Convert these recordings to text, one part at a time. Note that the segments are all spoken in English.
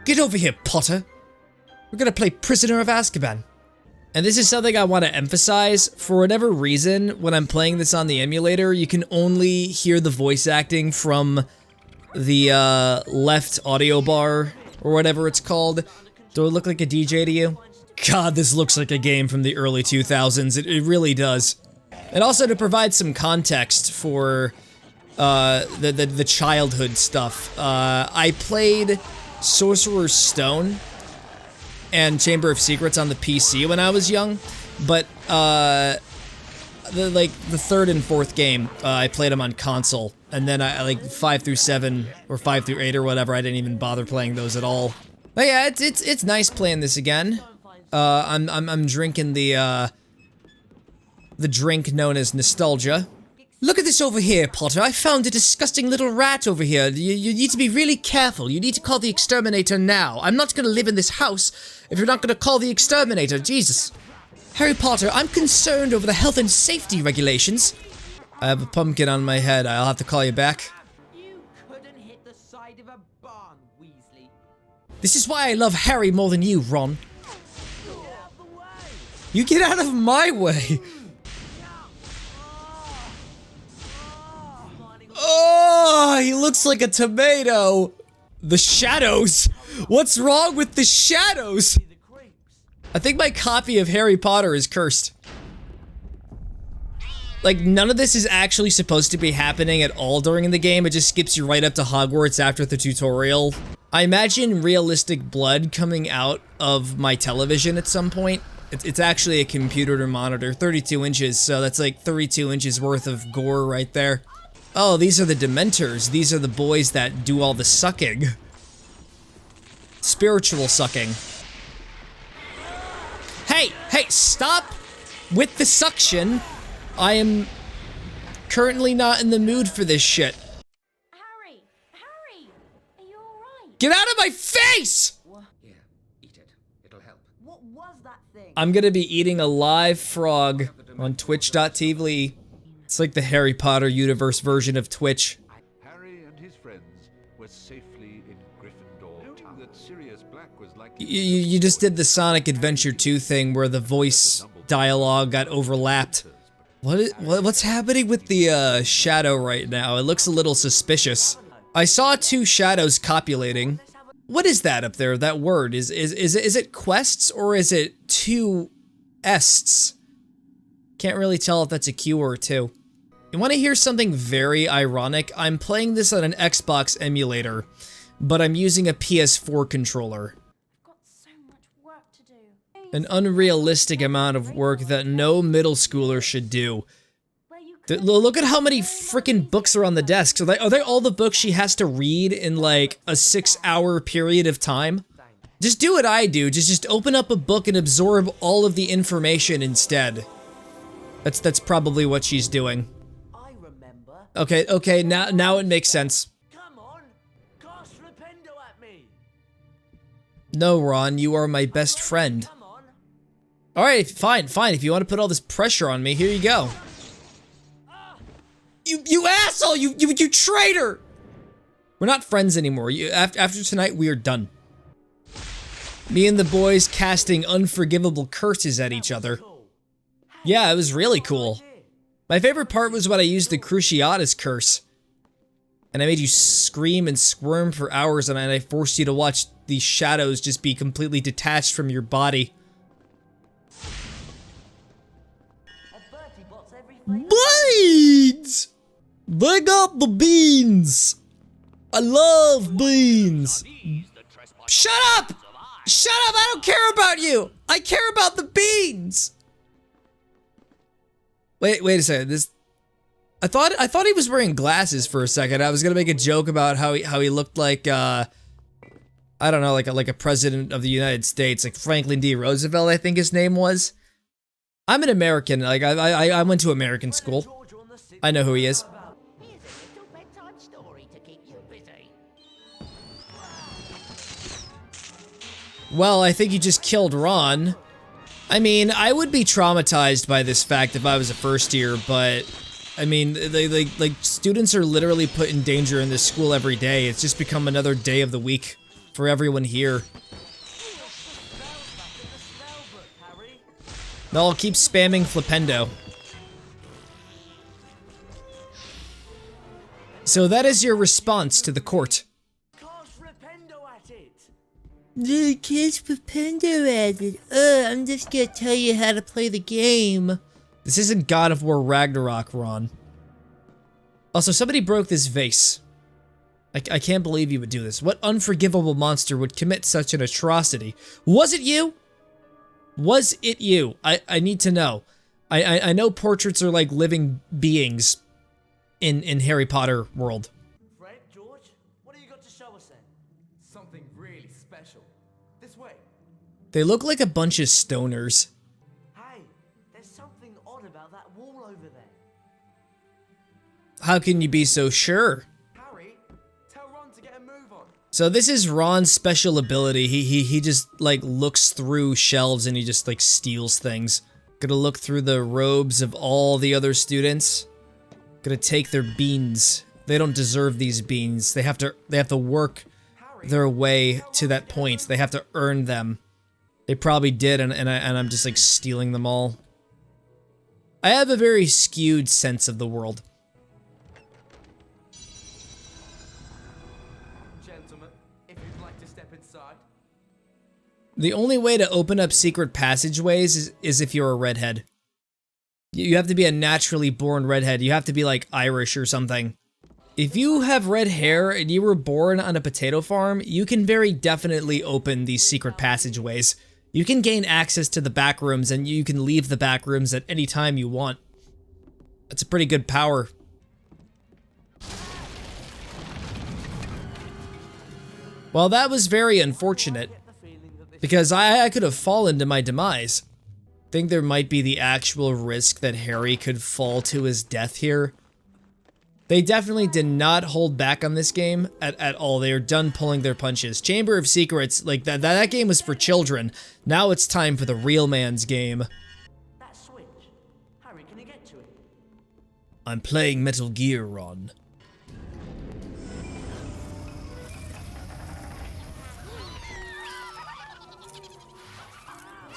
Get over here, Potter. We're gonna play Prisoner of Azkaban. And this is something I want to emphasize. For whatever reason, when I'm playing this on the emulator, you can only hear the voice acting from the left audio bar, or whatever it's called. Do I look like a DJ to you? God, this looks like a game from the early 2000s. It really does. And also to provide some context for the childhood stuff, I played Sorcerer's Stone and Chamber of Secrets on the PC when I was young, but the third and fourth game, I played them on console, and then I like 5 through 7 or 5 through 8 or whatever, I didn't even bother playing those at all. But yeah, it's nice playing this again. I'm drinking the drink known as nostalgia. Look at this over here, Potter. I found a disgusting little rat over here. You need to be really careful. You need to call the exterminator now. I'm not gonna live in this house if you're not gonna call the exterminator. Jesus. Harry Potter, I'm concerned over the health and safety regulations. I have a pumpkin on my head. I'll have to call you back. You couldn't hit the side of a barn, Weasley. This is why I love Harry more than you, Ron. Get out the way. You get out of my way. Oh, he looks like a tomato. The shadows. What's wrong with the shadows? I think my copy of Harry Potter is cursed. Like, none of this is actually supposed to be happening at all during the game. It just skips you right up to Hogwarts after the tutorial. I imagine realistic blood coming out of my television at some point. It's actually a computer monitor, 32 inches, so that's like 32 inches worth of gore right there. Oh, these are the Dementors. These are the boys that do all the sucking. Spiritual sucking. Hey, stop with the suction. I am currently not in the mood for this shit. Harry, are you alright? Get out of my face! Here, eat it. It'll help. What was that thing? I'm gonna be eating a live frog on twitch.tv. It's like the Harry Potter universe version of Twitch. Harry and his friends were safely in Gryffindor. That Sirius Black was like You just did the Sonic Adventure 2 thing where the voice dialogue got overlapped. What's happening with the shadow right now? It looks a little suspicious. I saw 2 shadows copulating. What is that up there? That word is it quests or is it 2 ests? Can't really tell if that's a Q or a 2. You want to hear something very ironic? I'm playing this on an Xbox emulator, but I'm using a PS4 controller. I've got so much work to do. An unrealistic amount of work that no middle schooler should do. Look at how many freaking books are on the desk. Are they all the books she has to read in like a 6-hour period of time? Just do what I do. Just open up a book and absorb all of the information instead. That's probably what she's doing. I remember. Okay, now it makes sense. Come on, cast Rependo at me. No, Ron, you are my best friend. Come on. Alright, fine. If you want to put all this pressure on me, here you go. You asshole! You traitor! We're not friends anymore. After tonight, we are done. Me and the boys casting unforgivable curses at each other. Yeah, it was really cool. My favorite part was when I used the Cruciatus curse. And I made you scream and squirm for hours and I forced you to watch these shadows just be completely detached from your body. Beans! Big up the beans! I love beans! Shut up! Shut up! I don't care about you! I care about the beans! Wait a second. I thought he was wearing glasses for a second. I was gonna make a joke about how he looked like I don't know, like a president of the United States, like Franklin D. Roosevelt, I think his name was. I'm an American. Like I went to American school. I know who he is. Here's a little bedtime story to keep you busy. Well, I think you just killed Ron. I mean, I would be traumatized by this fact if I was a first year, but I mean, like students are literally put in danger in this school every day. It's just become another day of the week for everyone here. No, I'll keep spamming Flipendo. So that is your response to the court. Cast Flipendo at it. Cast Flipendo at it. I'm just gonna tell you how to play the game. This isn't God of War Ragnarok, Ron. Also, somebody broke this vase. I can't believe you would do this. What unforgivable monster would commit such an atrocity? Was it you? Was it you? I need to know. I know portraits are like living beings in Harry Potter world. Fred, George, what have you got to show us then? Something really special. This way. They look like a bunch of stoners. Hey, there's something odd about that wall over there. How can you be so sure? Harry, tell Ron to get a move on. So this is Ron's special ability. He just like looks through shelves and he just like steals things. Gonna look through the robes of all the other students. Gonna take their beans. They don't deserve these beans. They have to work their way to that point. They have to earn them. They probably did, and I'm just like stealing them all. I have a very skewed sense of the world. Gentlemen, if you'd like to step inside. The only way to open up secret passageways is if you're a redhead. You have to be a naturally born redhead. You have to be like Irish or something. If you have red hair and you were born on a potato farm, you can very definitely open these secret passageways. You can gain access to the back rooms and you can leave the back rooms at any time you want. That's a pretty good power. Well, that was very unfortunate, because I could have fallen to my demise. Think there might be the actual risk that Harry could fall to his death here. They definitely did not hold back on this game at all. They are done pulling their punches. Chamber of Secrets, like that game was for children. Now it's time for the real man's game. That switch. Harry, can you get to it? I'm playing Metal Gear, Ron.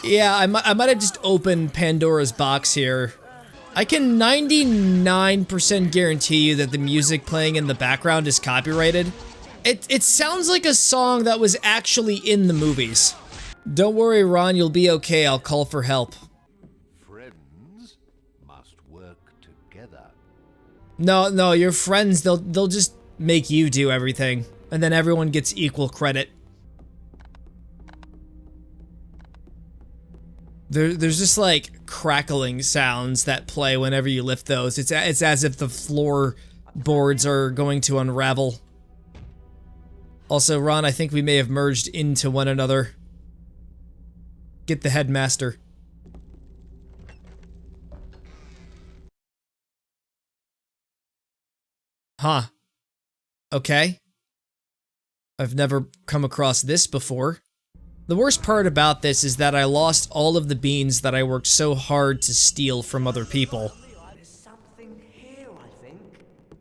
Yeah, I might have just opened Pandora's box here. I can 99% guarantee you that the music playing in the background is copyrighted. It sounds like a song that was actually in the movies. Don't worry, Ron, you'll be okay. I'll call for help. Friends must work together. No, your friends, they'll just make you do everything, and then everyone gets equal credit. There's just like crackling sounds that play whenever you lift those. It's as if the floorboards are going to unravel. Also, Ron, I think we may have merged into one another. Get the headmaster. Huh. Okay. I've never come across this before. The worst part about this is that I lost all of the beans that I worked so hard to steal from other people. There's something here, I think.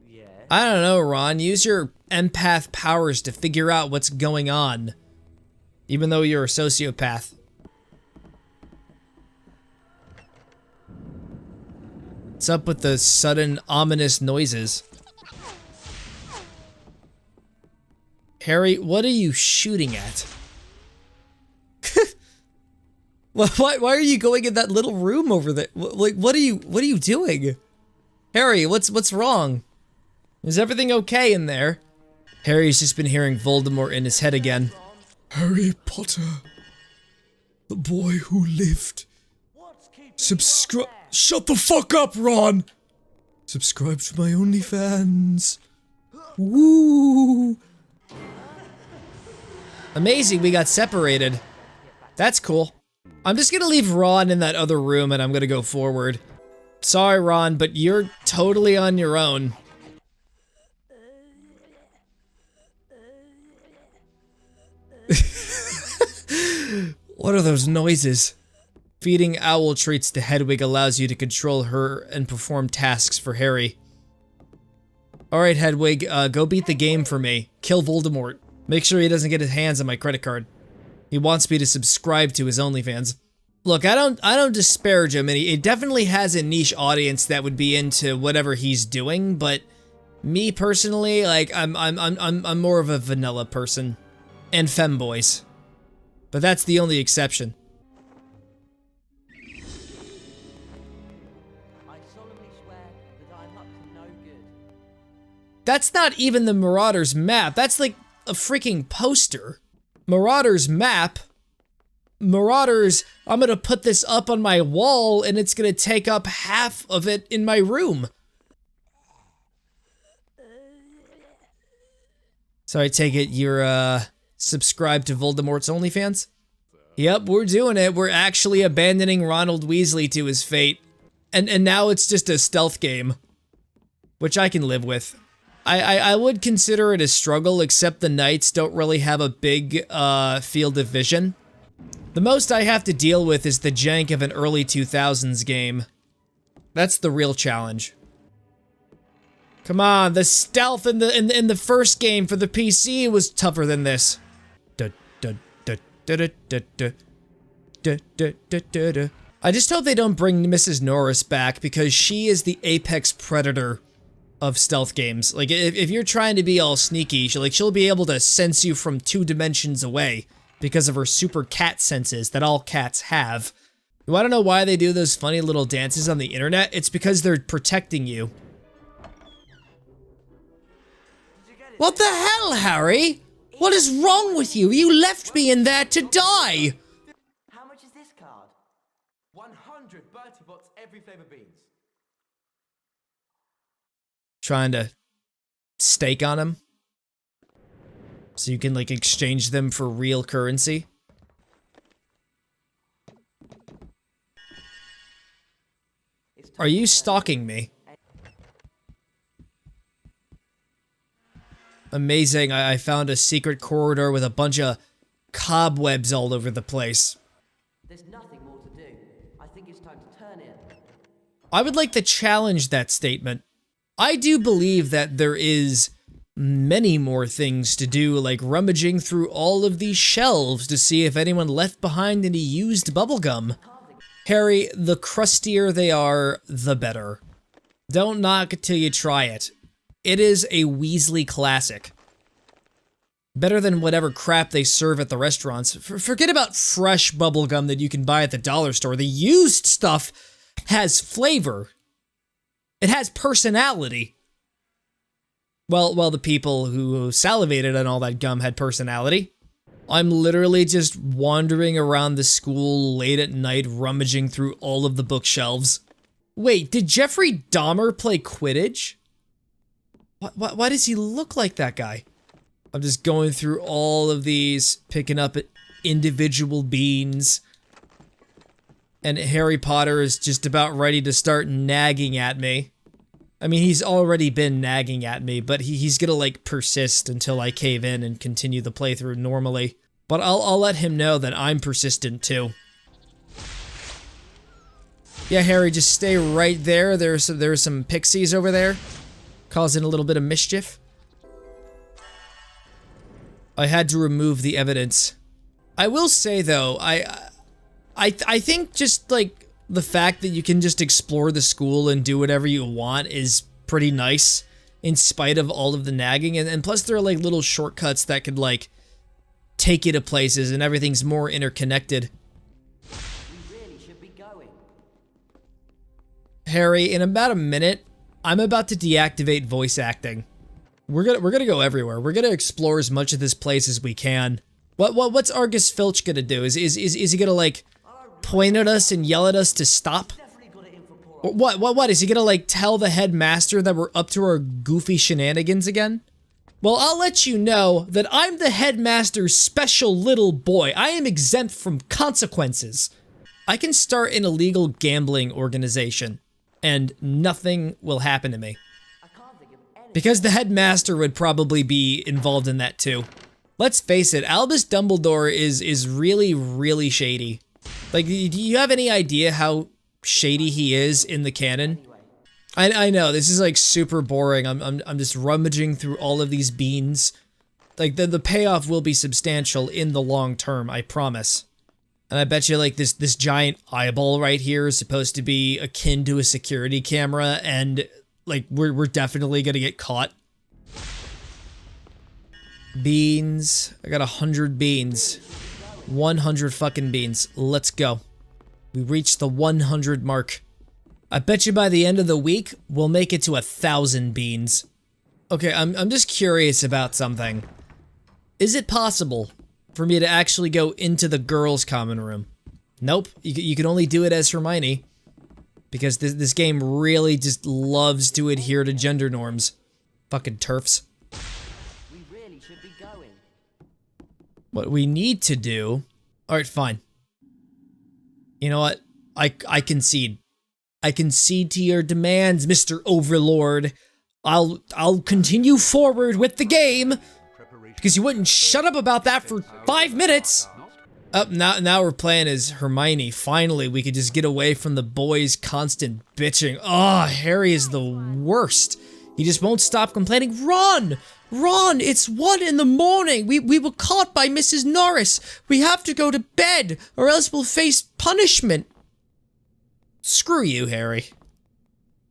Yeah. I don't know, Ron. Use your empath powers to figure out what's going on. Even though you're a sociopath. What's up with the sudden ominous noises? Harry, what are you shooting at? Why are you going in that little room over there? Like, what are you doing? Harry, what's wrong? Is everything okay in there? Harry's just been hearing Voldemort in his head again. Harry Potter, the boy who lived. Subscribe. Shut the fuck up, Ron! Subscribe to my OnlyFans. Woo! Amazing, we got separated. That's cool. I'm just gonna leave Ron in that other room and I'm gonna go forward. Sorry, Ron, but you're totally on your own. What are those noises? Feeding owl treats to Hedwig allows you to control her and perform tasks for Harry. Alright, Hedwig, go beat the game for me. Kill Voldemort. Make sure he doesn't get his hands on my credit card. He wants me to subscribe to his OnlyFans. Look, I don't disparage him, and it definitely has a niche audience that would be into whatever he's doing, but me personally, like, I'm more of a vanilla person. And femboys. But that's the only exception. I solemnly swear that I'm up to no good. That's not even the Marauders map. That's like a freaking poster. Marauders map. Marauders, I'm gonna put this up on my wall and it's gonna take up half of it in my room. So I take it you're, subscribed to Voldemort's OnlyFans? Yep, we're doing it. We're actually abandoning Ronald Weasley to his fate. And now it's just a stealth game. Which I can live with. I would consider it a struggle, except the knights don't really have a big, field of vision. The most I have to deal with is the jank of an early 2000s game. That's the real challenge. Come on, the stealth in the first game for the PC was tougher than this. I just hope they don't bring Mrs. Norris back because she is the apex predator of stealth games. Like if you're trying to be all sneaky, she'll be able to sense you from 2 dimensions away because of her super cat senses that all cats have. You want to know why they do those funny little dances on the internet? It's because they're protecting you. What the hell, Harry? What is wrong with you? You left me in there to die! How much is this card? 100 Bertie Bott's every flavor beans. Trying to stake on him? So you can, like, exchange them for real currency? Are you stalking me? Amazing, I found a secret corridor with a bunch of cobwebs all over the place. There's nothing more to do. I think it's time to turn in. I would like to challenge that statement. I do believe that there is many more things to do, like rummaging through all of these shelves to see if anyone left behind any used bubblegum. Harry, the crustier they are, the better. Don't knock it till you try it. It is a Weasley classic. Better than whatever crap they serve at the restaurants. Forget about fresh bubblegum that you can buy at the dollar store. The used stuff has flavor. It has personality. Well, the people who salivated on all that gum had personality. I'm literally just wandering around the school late at night, rummaging through all of the bookshelves. Wait, did Jeffrey Dahmer play Quidditch? Why does he look like that guy? I'm just going through all of these, picking up individual beans. And Harry Potter is just about ready to start nagging at me. I mean, he's already been nagging at me, but he's gonna, like, persist until I cave in and continue the playthrough normally. But I'll let him know that I'm persistent, too. Yeah, Harry, just stay right there. There's some pixies over there, causing a little bit of mischief. I had to remove the evidence. I will say, though, I think just, like, the fact that you can just explore the school and do whatever you want is pretty nice, in spite of all of the nagging, and plus there are, like, little shortcuts that could, like, take you to places, and everything's more interconnected. We really should be going. Harry, in about a minute, I'm about to deactivate voice acting. We're gonna go everywhere. We're gonna explore as much of this place as we can. What's Argus Filch gonna do? Is he gonna, like, point at us and yell at us to stop? Definitely got it in for poor. What is he gonna, like, tell the headmaster that we're up to our goofy shenanigans again? Well, I'll let you know that I'm the headmaster's special little boy. I am exempt from consequences. I can start an illegal gambling organization, and nothing will happen to me. I can't think of any. Because the headmaster would probably be involved in that too. Let's face it, Albus Dumbledore is really, really shady. Like, do you have any idea how shady he is in the canon? I know, this is like super boring. I'm just rummaging through all of these beans, Like, the payoff will be substantial in the long term, I promise. And I bet you, like, this giant eyeball right here is supposed to be akin to a security camera, and, like, we're definitely gonna get caught. Beans. I got 100 beans. 100 fucking beans. Let's go. We reached the 100 mark. I bet you by the end of the week, we'll make it to 1,000 beans. Okay, I'm just curious about something. Is it possible for me to actually go into the girls' common room? Nope, you can only do it as Hermione. Because this game really just loves to adhere to gender norms. Fucking TERFs. We really should be going. What we need to do... Alright, fine. You know what? I concede. I concede to your demands, Mr. Overlord. I'll continue forward with the game, because you wouldn't shut up about that for 5 minutes. Now we're playing as Hermione. Finally, we could just get away from the boys' constant bitching. Oh, Harry is the worst. He just won't stop complaining. Ron, it's 1 in the morning. We were caught by Mrs. Norris. We have to go to bed, or else we'll face punishment. Screw you, Harry.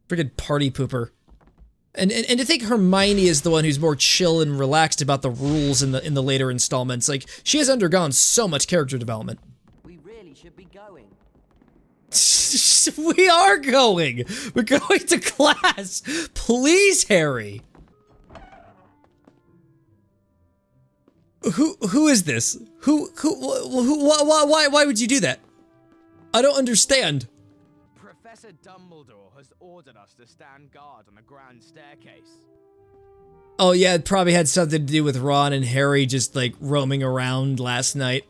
Friggin' party pooper. And to think Hermione is the one who's more chill and relaxed about the rules in the later installments. Like, she has undergone so much character development. We really should be going. We are going! We're going to class! Please, Harry! Who is this? Why would you do that? I don't understand. Professor Dumbledore has ordered us to stand guard on the grand staircase. Oh yeah, it probably had something to do with Ron and Harry just, like, roaming around last night.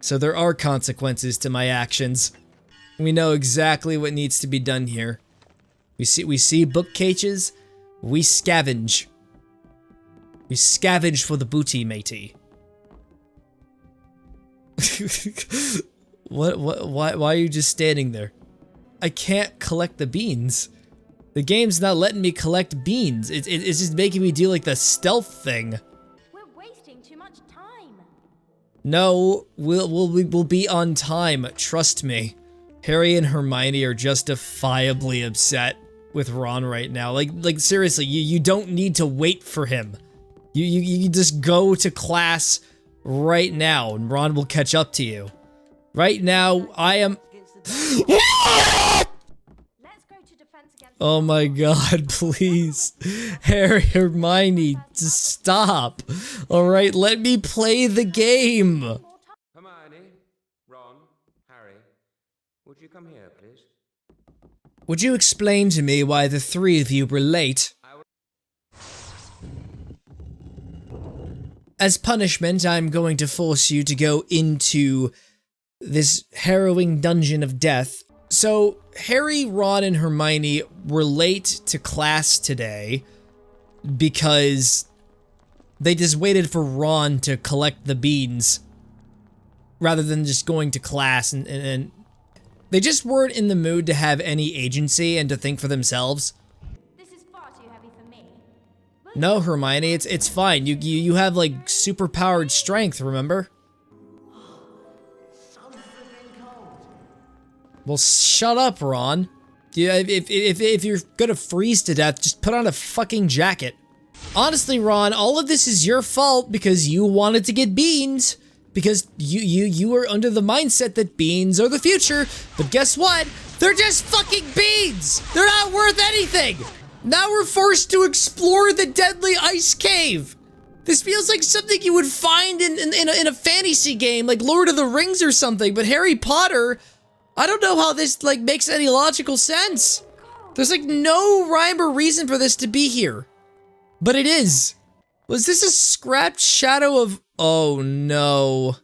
So there are consequences to my actions. We know exactly what needs to be done here. We see bookcases, we scavenge. We scavenge for the booty, matey. Why are you just standing there? I can't collect the beans. The game's not letting me collect beans. It's just making me do, like, the stealth thing. We're wasting too much time. No, we'll be on time, trust me. Harry and Hermione are justifiably upset with Ron right now. Like seriously, you don't need to wait for him. You just go to class right now and Ron will catch up to you. Right now, I am... Let's go to defense against... Oh my god, please. Harry, Hermione, just stop. Alright, let me play the game. Hermione, Ron, Harry, would you come here, please? Would you explain to me why the 3 of you were late? As punishment, I'm going to force you to go into this harrowing dungeon of death. So, Harry, Ron, and Hermione were late to class today because they just waited for Ron to collect the beans rather than just going to class, and they just weren't in the mood to have any agency and to think for themselves. This is far too heavy for me. No, Hermione, it's fine. You have, like, super-powered strength, remember? Well, shut up, Ron. Yeah, if you're gonna freeze to death, just put on a fucking jacket. Honestly, Ron, all of this is your fault because you wanted to get beans. Because you were under the mindset that beans are the future. But guess what? They're just fucking beans! They're not worth anything! Now we're forced to explore the deadly ice cave. This feels like something you would find in a fantasy game like Lord of the Rings or something, but Harry Potter, I don't know how this, like, makes any logical sense. There's, like, no rhyme or reason for this to be here. But it is. Was this a scratched shadow of... Oh, no.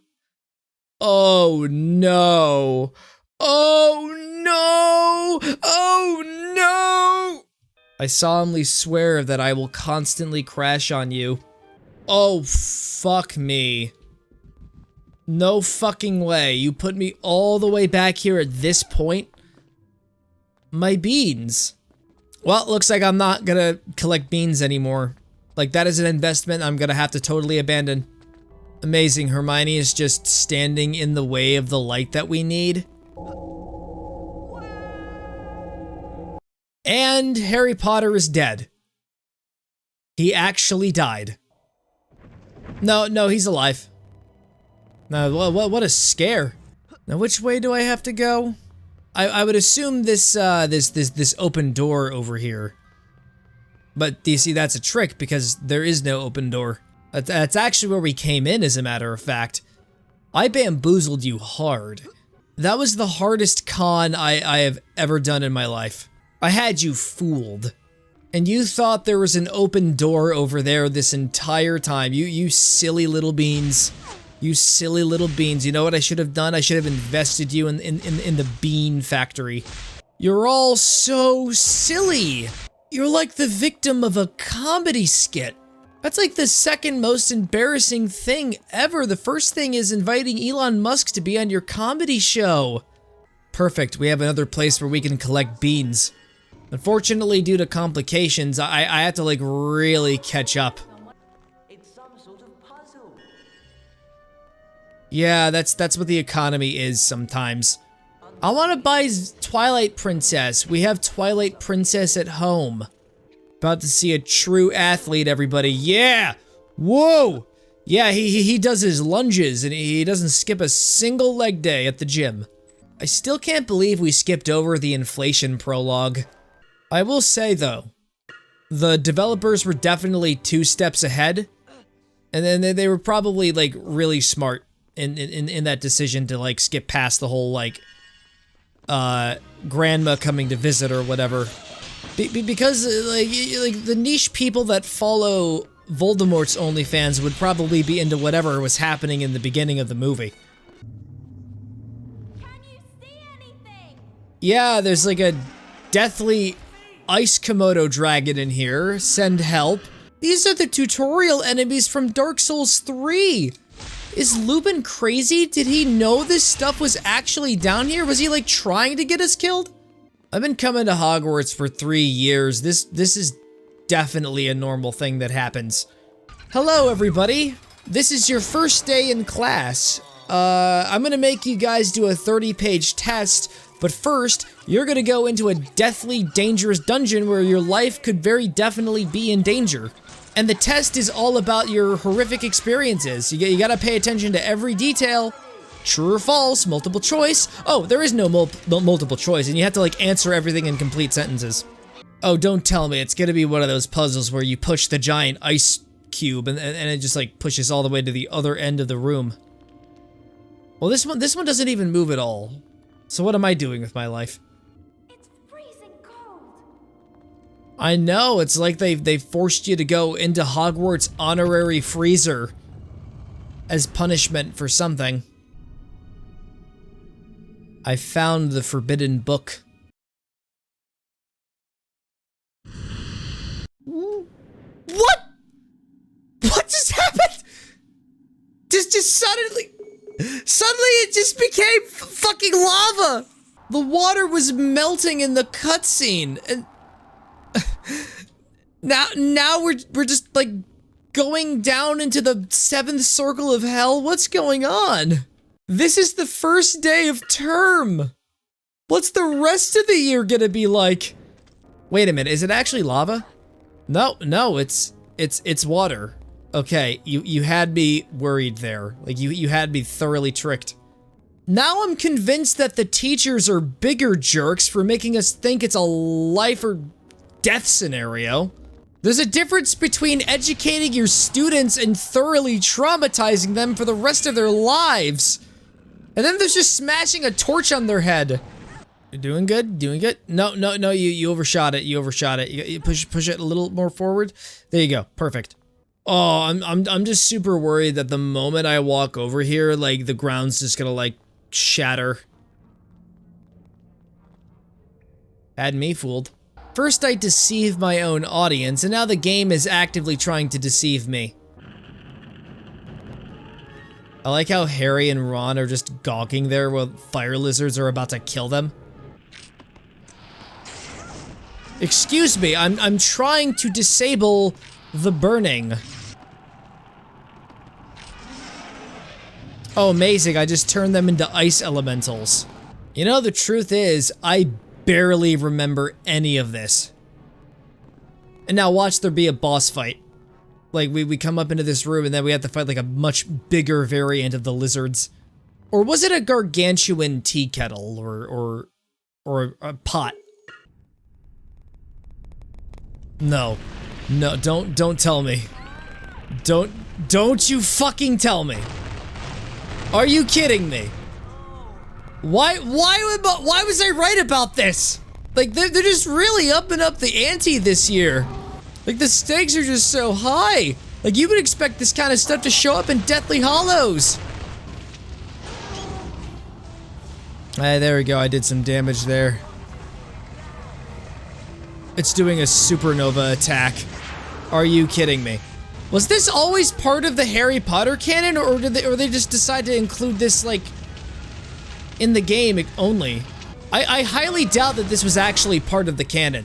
Oh, no. Oh, no. Oh, no. I solemnly swear that I will constantly crash on you. Oh, fuck me. No fucking way. You put me all the way back here at this point? My beans. Well, looks like I'm not gonna collect beans anymore. Like, that is an investment I'm gonna have to totally abandon. Amazing, Hermione is just standing in the way of the light that we need. And Harry Potter is dead. He actually died. No, he's alive. No, what a scare. Now, which way do I have to go? I would assume this open door over here. But do you see, that's a trick because there is no open door. That's actually where we came in, as a matter of fact. I bamboozled you hard. That was the hardest con I have ever done in my life. I had you fooled. And you thought there was an open door over there this entire time. You silly little beans. You silly little beans. You know what I should have done? I should have invested you in the bean factory. You're all so silly. You're like the victim of a comedy skit. That's like the second most embarrassing thing ever. The first thing is inviting Elon Musk to be on your comedy show. Perfect, we have another place where we can collect beans. Unfortunately, due to complications, I have to like really catch up. It's some sort of puzzle. Yeah, that's what the economy is sometimes. I want to buy Twilight Princess. We have Twilight Princess at home. About to see a true athlete, everybody. Yeah! Whoa! Yeah, he does his lunges and he doesn't skip a single leg day at the gym. I still can't believe we skipped over the inflation prologue. I will say though, the developers were definitely 2 steps ahead. And then they were probably like really smart in that decision to like skip past the whole like grandma coming to visit or whatever. Because like the niche people that follow Voldemort's OnlyFans would probably be into whatever was happening in the beginning of the movie. Can you see anything? Yeah, there's like a deathly ice Komodo dragon in here. Send help. These are the tutorial enemies from Dark Souls 3. Is Lupin crazy? Did he know this stuff was actually down here? Was he like trying to get us killed? I've been coming to Hogwarts for 3 years. This is definitely a normal thing that happens. Hello, everybody. This is your first day in class. I'm gonna make you guys do a 30-page test, but first, you're gonna go into a deathly dangerous dungeon where your life could very definitely be in danger. And the test is all about your horrific experiences. You gotta pay attention to every detail. True or false, multiple choice. Oh, there is no multiple choice, and you have to like answer everything in complete sentences. Oh, don't tell me it's gonna be one of those puzzles where you push the giant ice cube and it just like pushes all the way to the other end of the room. Well, this one doesn't even move at all. So what am I doing with my life? It's freezing cold. I know, it's like they forced you to go into Hogwarts honorary freezer as punishment for something. I found the forbidden book. What? What just happened? Just suddenly it just became fucking lava. The water was melting in the cutscene, and now we're just like going down into the 7th circle of hell. What's going on? This is the first day of term. What's the rest of the year gonna be like? Wait a minute, is it actually lava? No, it's water. Okay, you had me worried there. Like you had me thoroughly tricked. Now I'm convinced that the teachers are bigger jerks for making us think it's a life or death scenario. There's a difference between educating your students and thoroughly traumatizing them for the rest of their lives. And then there's just smashing a torch on their head. You're doing good? Doing good? No, you overshot it. You overshot it. You push it a little more forward. There you go. Perfect. Oh, I'm just super worried that the moment I walk over here, like the ground's just gonna like shatter. Had me fooled. First I deceive my own audience, and now the game is actively trying to deceive me. I like how Harry and Ron are just gawking there while fire lizards are about to kill them. Excuse me, I'm trying to disable The Burning. Oh, amazing. I just turned them into ice elementals. You know, the truth is, I barely remember any of this. And now watch there be a boss fight. Like, we come up into this room and then we have to fight like a much bigger variant of the lizards. Or was it a gargantuan tea kettle or a pot? No. No, don't tell me. Don't you fucking tell me. Are you kidding me? Why was I right about this? Like, they're just really upping up the ante this year. Like, the stakes are just so high. Like, you would expect this kind of stuff to show up in Deathly Hallows. Hey, there we go. I did some damage there. It's doing a supernova attack. Are you kidding me? Was this always part of the Harry Potter canon, or they just decide to include this, like, in the game only? I highly doubt that this was actually part of the canon.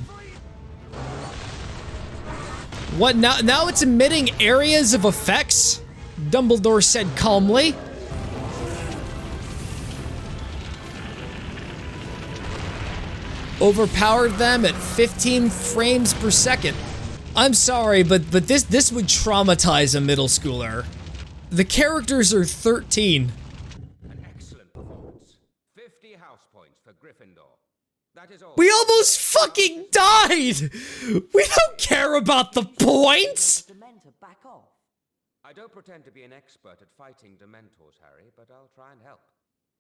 What, now it's emitting areas of effects? Dumbledore said calmly. Overpowered them at 15 frames per second. I'm sorry, but this would traumatize a middle schooler. The characters are 13. An excellent performance. 50 house points for Gryffindor. That is all. We almost fucking died! We don't care about the points! Dementor, back off. I don't pretend to be an expert at fighting Dementors, Harry, but I'll try and help.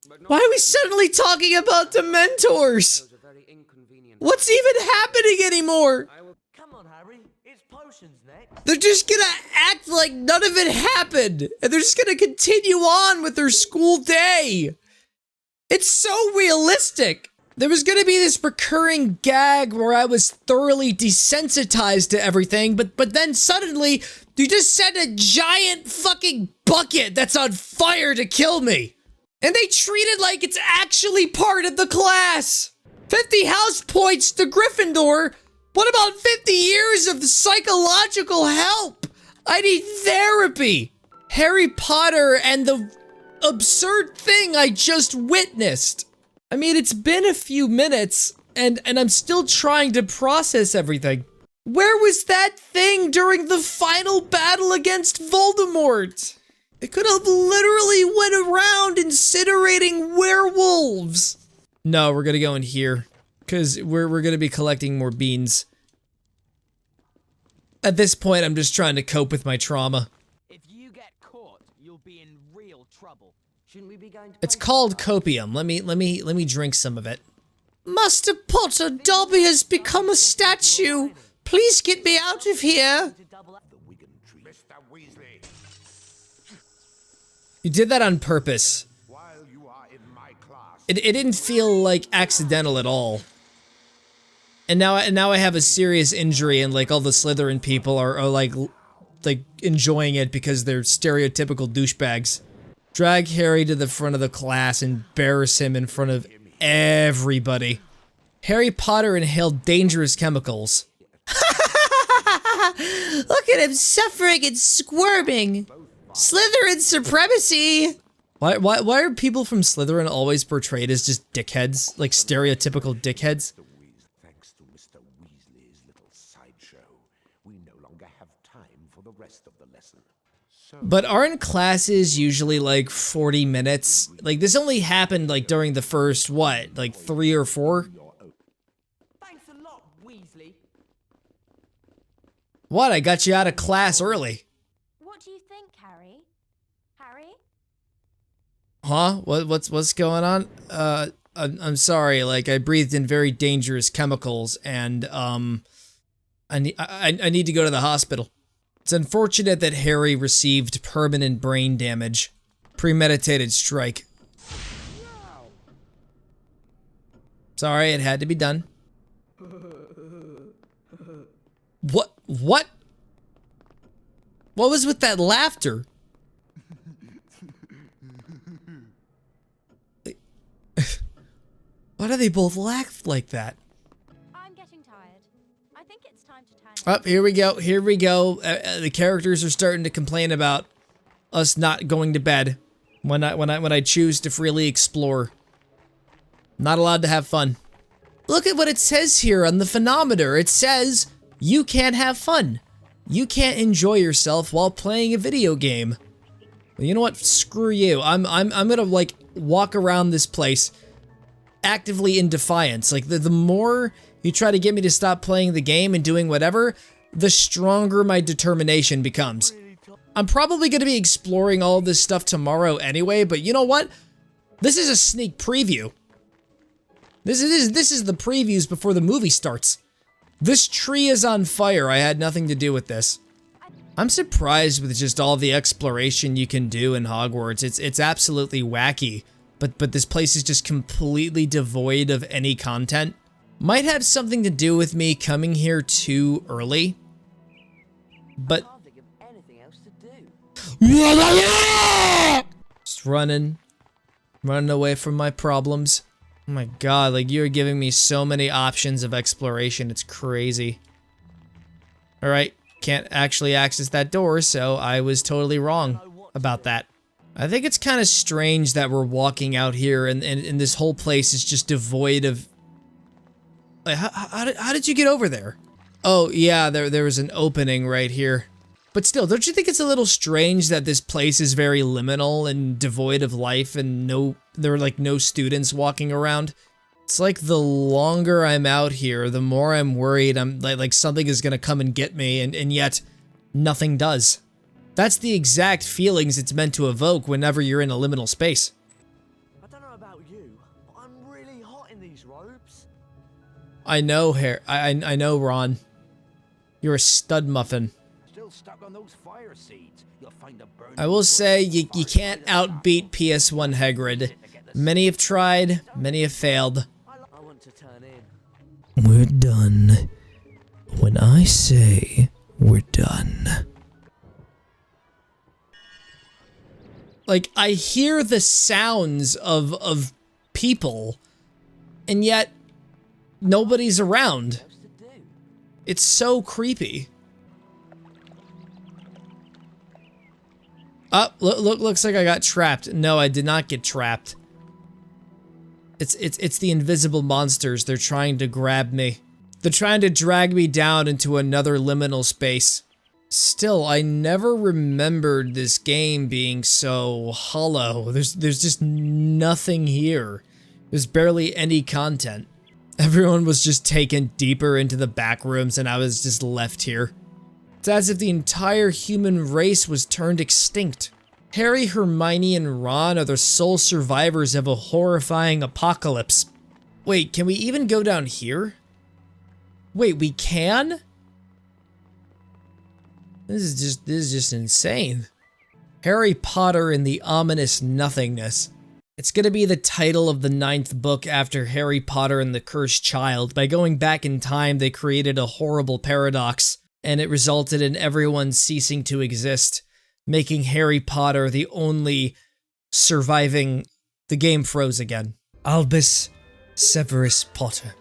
But not Why are we suddenly talking about Dementors? those are very inconvenient. What's even happening anymore? I will Come on, Harry. It's potions next. They're just gonna act like none of it happened, and they're just gonna continue on with their school day. It's so realistic. There was gonna be this recurring gag where I was thoroughly desensitized to everything, but then suddenly you just send a giant fucking bucket that's on fire to kill me. And they treat it like it's actually part of the class. 50 house points to Gryffindor. What about 50 years of psychological help? I need therapy. Harry Potter and the absurd thing I just witnessed. I mean, it's been a few minutes, and I'm still trying to process everything. Where was that thing during the final battle against Voldemort? It could have literally went around incinerating werewolves. No, we're gonna go in here, because we're gonna be collecting more beans. At this point, I'm just trying to cope with my trauma. If you get caught, you'll be in real trouble. Shouldn't we be going to It's pay called for that? copium. Let me drink some of it. Master Potter, Dobby has become a statue. Please get me out of here. To double up. Mr. Weasley, You did that on purpose. while you are in my class, It didn't feel like accidental at all. And now I have a serious injury, and like all the Slytherin people are like enjoying it because they're stereotypical douchebags. Drag Harry to the front of the class and embarrass him in front of everybody. Harry Potter inhaled dangerous chemicals. Look at him suffering and squirming. Slytherin supremacy. Why are people from Slytherin always portrayed as just dickheads, like stereotypical dickheads? thanks to Mr. Weasley's little sideshow, we no longer have time for the rest of the lesson. So, But aren't classes usually like 40 minutes? Like this only happened like during the first, what, like 3 or 4? Thanks a lot, Weasley. What, I got you out of class early. What do you think, Harry? Harry? Huh? What's going on? I'm sorry, like I breathed in very dangerous chemicals and I need to go to the hospital. It's unfortunate that Harry received permanent brain damage. Premeditated strike. Sorry, it had to be done. What? What was with that laughter? Why do they both laugh like that? I'm getting tired. I think it's it's time to turn Oh, here we go. Here we go. The characters are starting to complain about us not going to bed when I choose to freely explore. Not allowed to have fun. Look at what it says here on the phonometer. It says you can't have fun. You can't enjoy yourself while playing a video game. Well, you know what? Screw you. I'm gonna like walk around this place actively in defiance. Like the more you try to get me to stop playing the game and doing whatever, the stronger my determination becomes. I'm probably gonna be exploring all of this stuff tomorrow anyway, but you know what? This is a sneak preview. This is the previews before the movie starts. This tree is on fire. I had nothing to do with this. I'm surprised with just all the exploration you can do in Hogwarts. It's absolutely wacky. But this place is just completely devoid of any content. Might have something to do with me coming here too early. But Can't think of anything else to do. just running away from my problems. Oh my god, like you're giving me so many options of exploration, it's crazy. Alright, can't actually access that door, so I was totally wrong about that. I think it's kind of strange that we're walking out here and this whole place is just devoid of... Like, how did you get over there? Oh yeah, there was an opening right here. But still, don't you think it's a little strange that this place is very liminal and devoid of life and there are like no students walking around? It's like the longer I'm out here, the more I'm worried I'm like something is gonna come and get me and yet nothing does. That's the exact feelings it's meant to evoke whenever you're in a liminal space. I don't know about you, but I'm really hot in these robes. I know, I know, Ron. You're a stud muffin. Still stuck on those fire seeds. You'll find a burning I will say, you can't outbeat PS1 Hagrid. Many have tried, many have failed. I want to turn in. We're done. When I say we're done. Like, I hear the sounds of people, and yet nobody's around. It's so creepy. Oh, looks like I got trapped. No, I did not get trapped. It's the invisible monsters. They're trying to grab me. They're trying to drag me down into another liminal space. Still, I never remembered this game being so hollow. There's just nothing here. There's barely any content. Everyone was just taken deeper into the back rooms and I was just left here. It's as if the entire human race was turned extinct. Harry, Hermione, and Ron are the sole survivors of a horrifying apocalypse. Wait, can we even go down here? Wait, we can? This is just insane. Harry Potter and the Ominous Nothingness. It's gonna be the title of the 9th book after Harry Potter and the Cursed Child. By going back in time, they created a horrible paradox, and it resulted in everyone ceasing to exist, making Harry Potter the only surviving... The game froze again. Albus Severus Potter.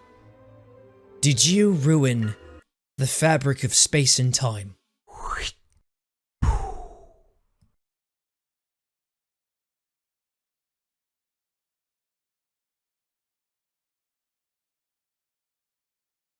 Did you ruin the fabric of space and time?